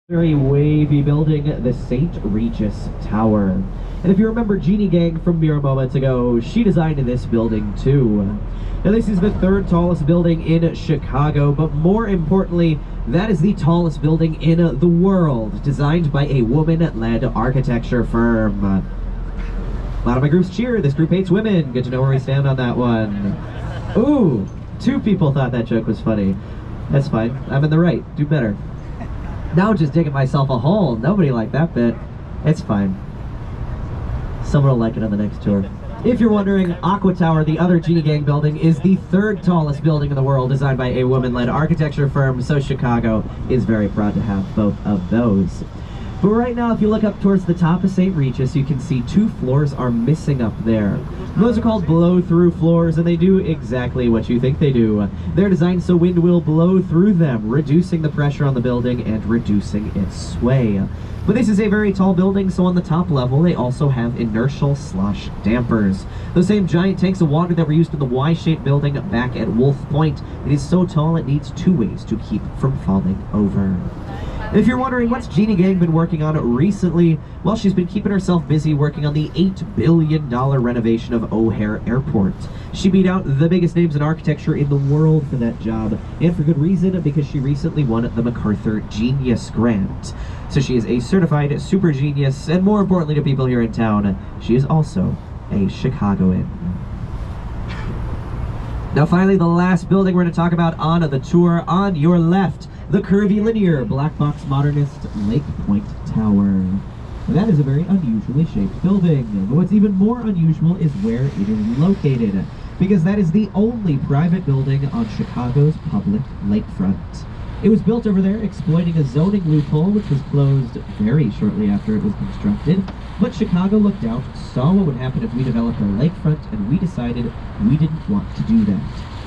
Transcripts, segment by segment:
Very wavy building, the St. Regis Tower. And if you remember Jeannie Gang from mere moments ago, she designed this building too. Now this is the third tallest building in Chicago, but more importantly, that is the tallest building in the world, designed by a woman-led architecture firm. A lot of my groups cheer. This group hates women. Good to know where we stand on that one. Ooh, 2 people thought that joke was funny. That's fine. I'm in the right. Do better. Now just digging myself a hole. Nobody liked that bit. It's fine. Someone will like it on the next tour. If you're wondering, Aqua Tower, the other Jeannie Gang building, is the 3rd tallest building in the world, designed by a woman-led architecture firm, so Chicago is very proud to have both of those. But right now, if you look up towards the top of St. Regis, you can see 2 floors are missing up there. Those are called blow-through floors, and they do exactly what you think they do. They're designed so wind will blow through them, reducing the pressure on the building and reducing its sway. But this is a very tall building, so on the top level, they also have inertial slosh dampers. Those same giant tanks of water that were used in the Y-shaped building back at Wolf Point. It is so tall it needs 2 ways to keep from falling over. If you're wondering what's Jeannie Gang been working on recently, well, she's been keeping herself busy working on the $8 billion renovation of O'Hare Airport. She beat out the biggest names in architecture in the world for that job, and for good reason, because she recently won the MacArthur Genius Grant. So she is a certified super genius, and more importantly to people here in town, she is also a Chicagoan. Now finally, the last building we're going to talk about on the tour, on your left, the curvilinear black box modernist Lake Point Tower. That is a very unusually shaped building, but what's even more unusual is where it is located, because that is the only private building on Chicago's public lakefront. It was built over there exploiting a zoning loophole which was closed very shortly after it was constructed, but Chicago looked out, saw what would happen if we developed our lakefront, and we decided we didn't want to do that.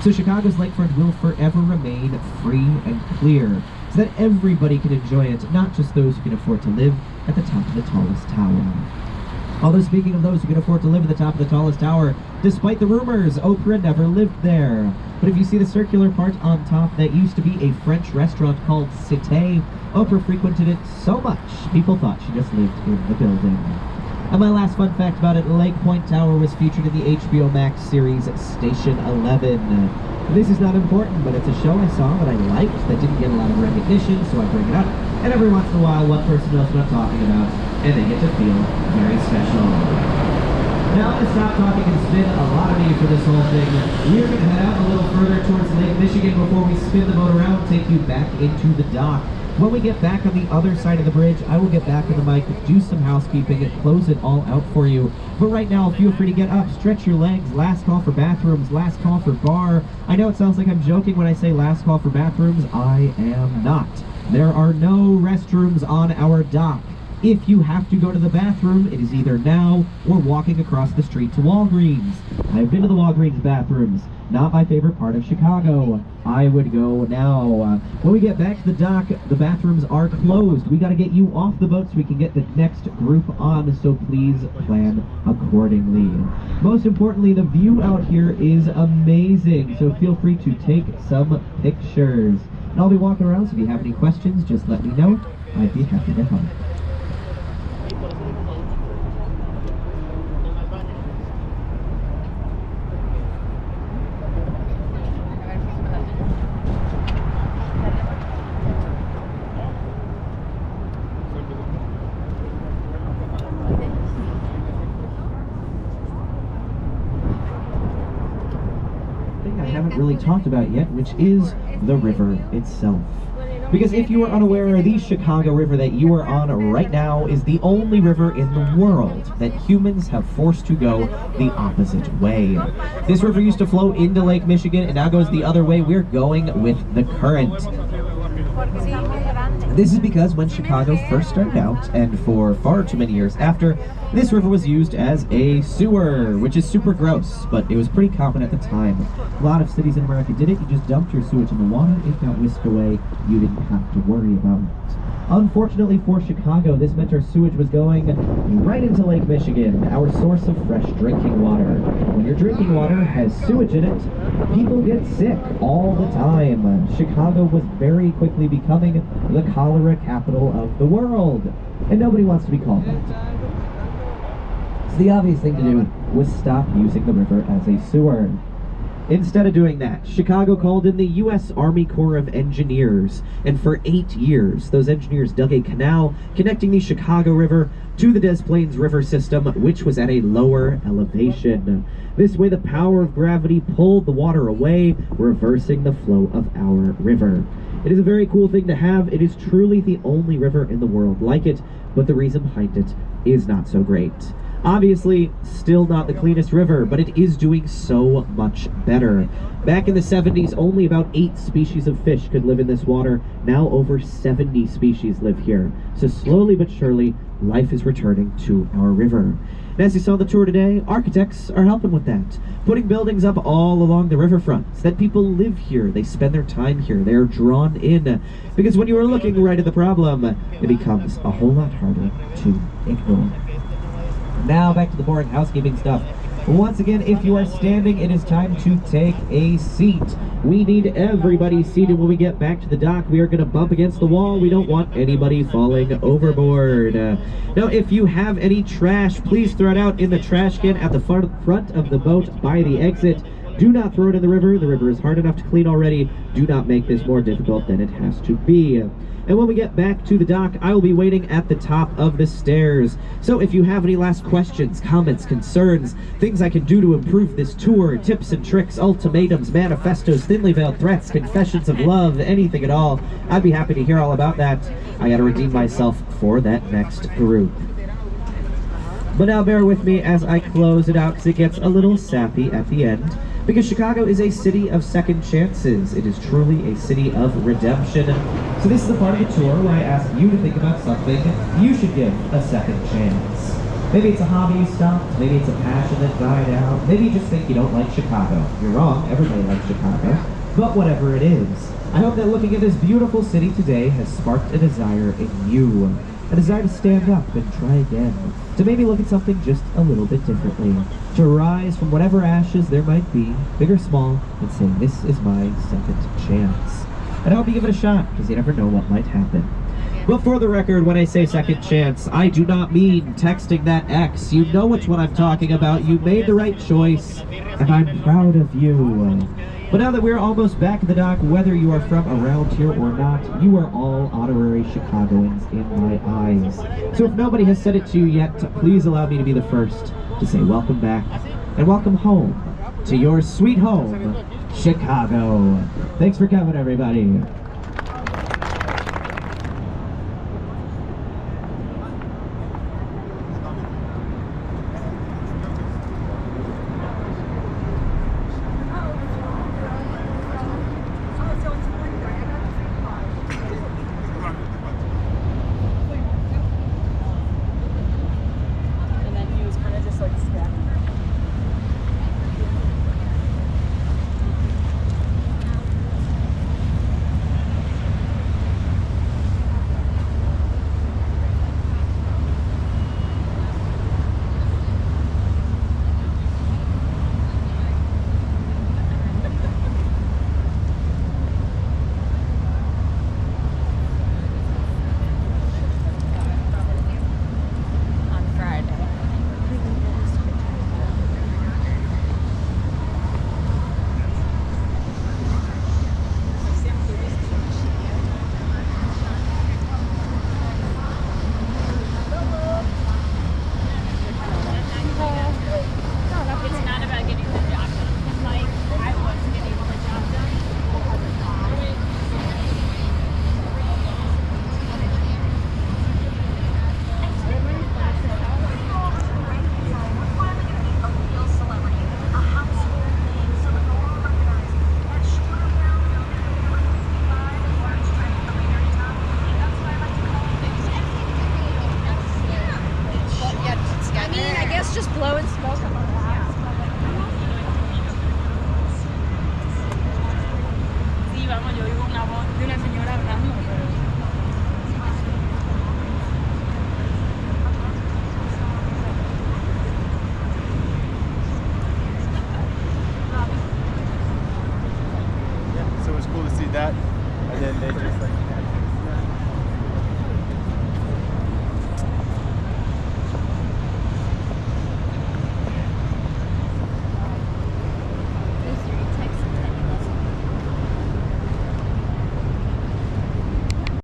So Chicago's lakefront will forever remain free and clear, so that everybody can enjoy it, not just those who can afford to live at the top of the tallest tower. Although speaking of those who can afford to live at the top of the tallest tower, despite the rumors, Oprah never lived there. But if you see the circular part on top, that used to be a French restaurant called Cité. Oprah frequented it so much, people thought she just lived in the building. And my last fun fact about it, Lake Point Tower was featured in the HBO Max series Station 11. This is not important, but it's a show I saw that I liked that didn't get a lot of recognition, so I bring it up. And every once in a while, one person knows what I'm talking about, and they get to feel very special. Now I'm going to stop talking and spin a lot of me for this whole thing. We're going to head out a little further towards Lake Michigan before we spin the boat around and take you back into the dock. When we get back on the other side of the bridge, I will get back on the mic, do some housekeeping, and close it all out for you. But right now, feel free to get up, stretch your legs, last call for bathrooms, last call for bar. I know it sounds like I'm joking when I say last call for bathrooms. I am not. There are no restrooms on our dock. If you have to go to the bathroom, it is either now or walking across the street to Walgreens. I've been to the Walgreens bathrooms. Not my favorite part of Chicago. I would go now. When we get back to the dock, the bathrooms are closed. We got to get you off the boat so we can get the next group on, so please plan accordingly. Most importantly, the view out here is amazing, so feel free to take some pictures. And I'll be walking around, so if you have any questions, just let me know. I'd be happy to help. I haven't really talked about yet, which is the river itself. Because if you are unaware, the Chicago River that you are on right now is the only river in the world that humans have forced to go the opposite way. This river used to flow into Lake Michigan and now goes the other way. We're going with the current. This is because when Chicago first started out, and for far too many years after, this river was used as a sewer, which is super gross, but it was pretty common at the time. A lot of cities in America did it. You just dumped your sewage in the water, it got whisked away, you didn't have to worry about it. Unfortunately for Chicago, this meant our sewage was going right into Lake Michigan, our source of fresh drinking water. When your drinking water has sewage in it, people get sick all the time. Chicago was very quickly becoming the cholera capital of the world, and nobody wants to be called that. So the obvious thing to do was stop using the river as a sewer. Instead of doing that, Chicago called in the U.S. Army Corps of Engineers, and for 8 years, those engineers dug a canal connecting the Chicago River to the Des Plaines River system, which was at a lower elevation. This way, the power of gravity pulled the water away, reversing the flow of our river. It is a very cool thing to have. It is truly the only river in the world like it, but the reason behind it is not so great. Obviously, still not the cleanest river, but it is doing so much better. Back in the 70s, only about 8 species of fish could live in this water. Now over 70 species live here. So slowly but surely, life is returning to our river. And as you saw on the tour today, architects are helping with that, putting buildings up all along the riverfront so that people live here, they spend their time here, they are drawn in. Because when you are looking right at the problem, it becomes a whole lot harder to ignore. Now back to the boring housekeeping stuff. Once again, if you are standing, it is time to take a seat. We need everybody seated when we get back to the dock. We are going to bump against the wall. We don't want anybody falling overboard. Now, if you have any trash, please throw it out in the trash can at the front of the boat by the exit. Do not throw it in the river. The river is hard enough to clean already. Do not make this more difficult than it has to be. And when we get back to the dock, I will be waiting at the top of the stairs. So if you have any last questions, comments, concerns, things I can do to improve this tour, tips and tricks, ultimatums, manifestos, thinly veiled threats, confessions of love, anything at all, I'd be happy to hear all about that. I gotta redeem myself for that next group. But now bear with me as I close it out because it gets a little sappy at the end. Because Chicago is a city of second chances. It is truly a city of redemption. So this is the part of the tour where I ask you to think about something you should give a second chance. Maybe it's a hobby you stopped, maybe it's a passion that died out, maybe you just think you don't like Chicago. You're wrong, everybody likes Chicago. But whatever it is, I hope that looking at this beautiful city today has sparked a desire in you. A desire to stand up and try again. To maybe look at something just a little bit differently. To rise from whatever ashes there might be, big or small, and say, this is my second chance. And I hope you give it a shot, because you never know what might happen. But for the record, when I say second chance, I do not mean texting that ex. You know which one I'm talking about. You made the right choice, and I'm proud of you. But now that we're almost back at the dock, whether you are from around here or not, you are all honorary Chicagoans in my eyes. So if nobody has said it to you yet, please allow me to be the first to say welcome back and welcome home to your sweet home, Chicago. Thanks for coming, everybody.